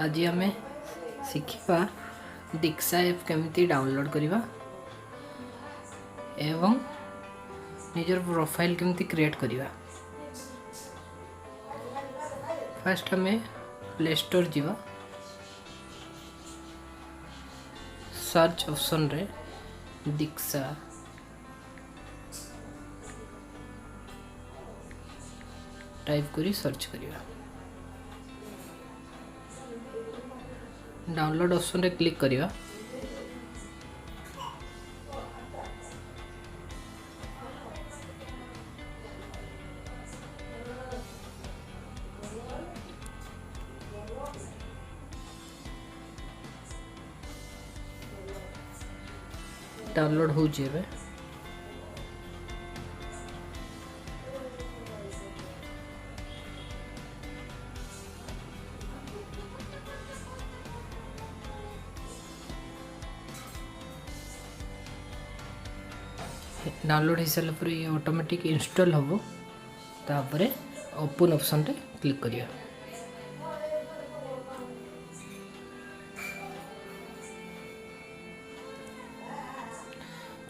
आज आम शिखा दीक्षा एप केमिति डाउनलोड करवा एवं निजर प्रोफाइल केमिति क्रिएट करवा। फर्स्ट आम प्ले स्टोर जीवा, सर्च ऑप्शन रे दीक्षा टाइप करी सर्च करवा। डाउनलोड ऑप्शन रे क्लिक करवा। डाउनलोड हो जेबे डाउनलोड हो सारा पर ये ऑटोमेटिक इंस्टॉल हम तापर ओपन ऑप्शन रे क्लिक करिया।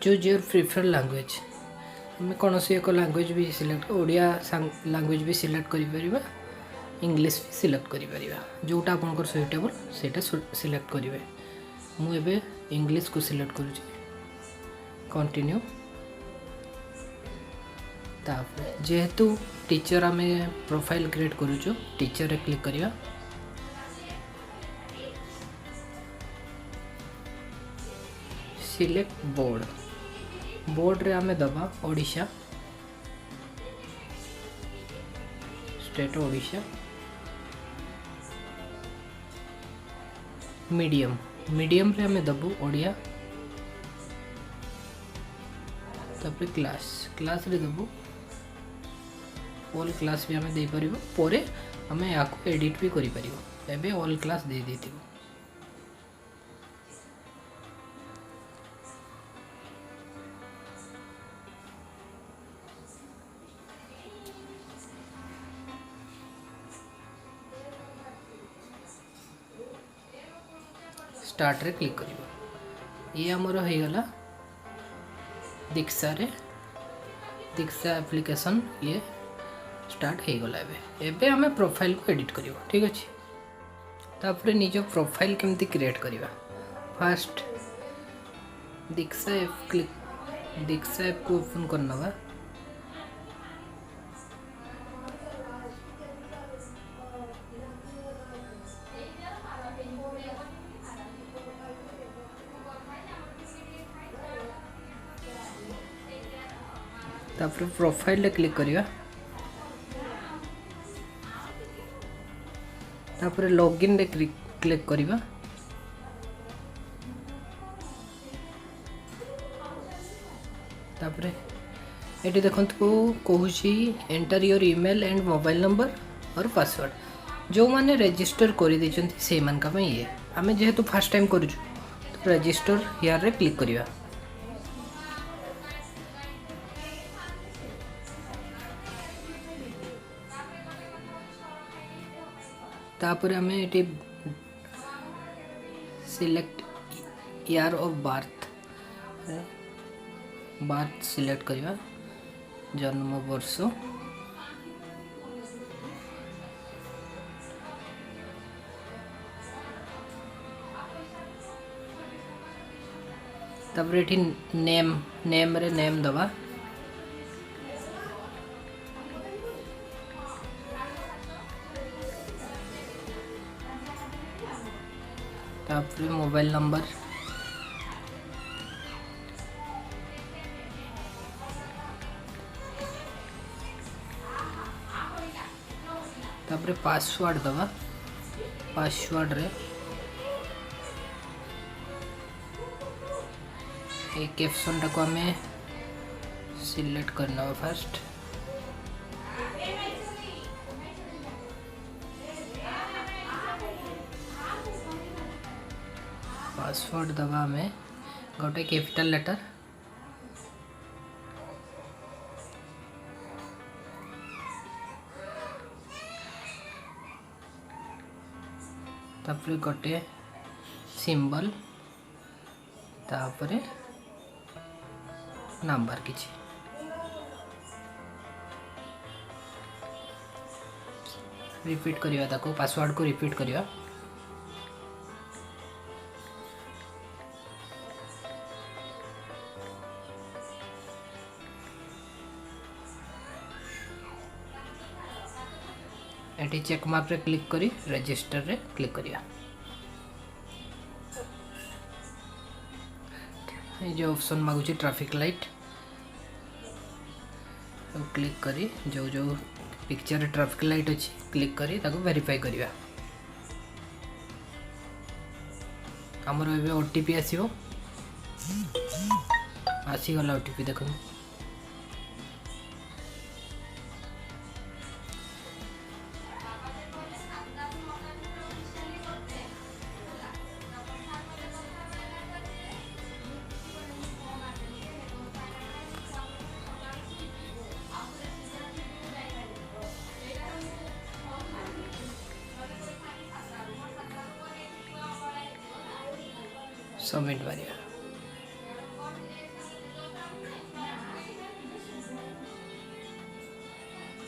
चूज योर प्रिफर लैंग्वेज, आम कौन सी एक लैंग्वेज भी सिलेक्ट ओडिया लैंग्वेज भी सिलेक्ट करिपरिबा, इंग्लिश भी सिलेक्ट करिपरिबा, जोटा आपनकर सुइटेबल सेटा सिलेक्ट करिवे। मु एबे इंग्लिश को सिलेक्ट करूची, कंटिन्यू। तापर जेहेतु टीचर आम प्रोफाइल क्रिएट करूचु, टीचर रे क्लिक करिया। सिलेक्ट बोर्ड, बोर्ड रे आमे दबा Odisha, state Odisha. Medium, medium रे आमे दबु ओडिया। तापर क्लास, क्लास रे दबु ऑल क्लास भी आमे दे परिबो। पोरे आमे याको एडिट भी करि परिबो। एबे ऑल क्लास दे देतिबो। स्टार्ट रे क्लिक करिबो। ये हमर हो गला दीक्षा रे, दीक्षा एप्लिकेशन ये स्टार्ट हो गला। एबे हमें प्रोफाइल को एडिट करिबो, ठीक अछि। तापर निज प्रोफाइल केमती क्रिएट करिबा। फर्स्ट दीक्षा ऐप क्लिक, दीक्षा ऐप को ओपन करनवा। तापर प्रोफाइल रे क्लिक करिवा। तापर लॉगिन रे क्लिक करिवा। तापर एटी देखंतु कहूची enter your email and mobile number और पासवर्ड। जो माने रजिस्टर कर देचंती से मान का ये आमे जेहेतु फर्स्ट टाइम करूछु तो रजिस्टर हियर रे क्लिक करिवा। तापर आमे एटी select year of birth, birth select करिवा, जन्म वर्ष। तापर एटी नेम, नेम रे नेम दबा। तापर मोबाइल नंबर, तापर पासवर्ड दबा। पासवर्ड रे ए कैप्शन टाको आमे सिलेक्ट करना फर्स्ट। पासवर्ड दबा में गोटे कैपिटल लेटर, तापर गोटे सिंबल तापर नंबर किछि रिपीट करिया ताको पासवर्ड को रिपीट करिया एटी चेक मार्क रे क्लिक करी रजिस्टर रे क्लिक करिया ये जो ऑप्शन मागुची ट्रैफिक लाइट क्लिक करी जो जो पिक्चर ट्रैफिक लाइट अच्छी क्लिक करी ताको वेरीफाई करिया हमर एबे ओटीपी आसीबो आसी गला ओटीपी देखो सबमिट मारिया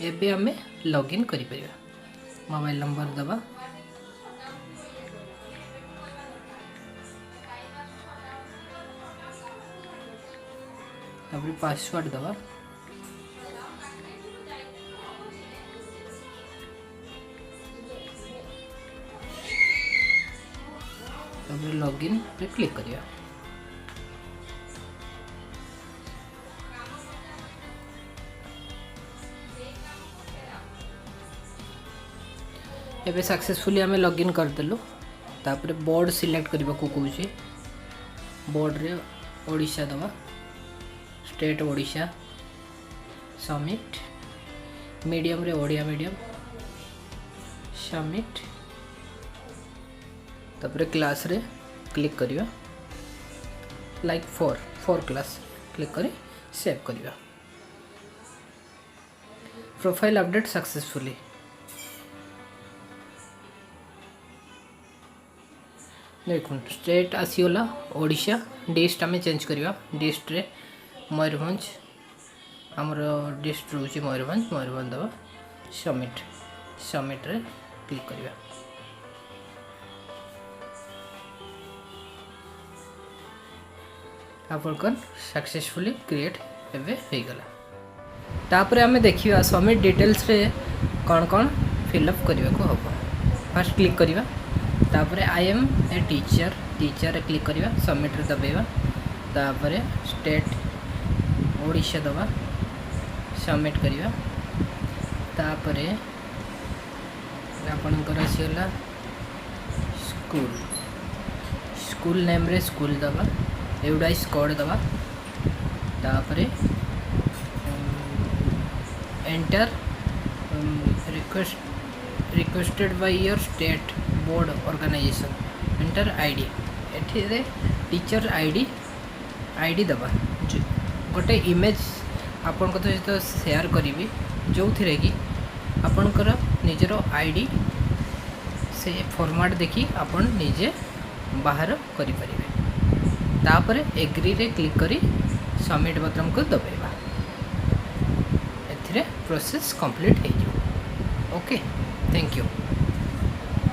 एबे हमें लॉगिन करि परिया मोबाइल नंबर दबा तापर पासवर्ड दबा तापर लॉगिन पे क्लिक करिया एबे सक्सेसफुली हमें लॉगिन कर देलु तापर बोर्ड सिलेक्ट करबा को कहूची बोर्ड रे ओडिशा दबा स्टेट ओडिशा सबमिट मीडियम रे ओडिया मीडियम सबमिट तापर क्लास रे क्लिक करिया लाइक 4 क्लास क्लिक करी सेव करिया प्रोफाइल अपडेट सक्सेसफुली देखो स्टेट आसीगला ओडिशा डिस्ट आम चेंज करवा डिस्ट रे मयूरभंज आमर डिस्ट रोचे मयूरभंज मयूरभंज दबा सबमिट सबमिट रे क्लिक करवा आपन सक्सेसफुली क्रिएट एवे हो गला तापर आम देखिए सबमिट डिटेल्स रे कौन कौन फिलअप करने को हम फास्ट क्लिक करवा तापर I am a teacher teacher रे क्लिक करवा सबमिट रे दबेवा तापर स्टेट ओडिशा दबा सबमिट करवा तापर आपनकर आसीगला स्कूल स्कूल नेम रे स्कूल दबा एवडाइस कोड दबा तापर enter requested by your state board organization enter ID एठी टीचर आईडी दबा गोटे इमेज आपन को तो शेयर करी जो थी कि आपनकर निजर आईडी से फॉर्मेट देखी आपन निजे बाहर करि परिबे तापर एग्री रे क्लिक करी सबमिट बटन को दबाइबा एथिरे प्रोसेस कंप्लीट हो जाओ ओके थैंक यू।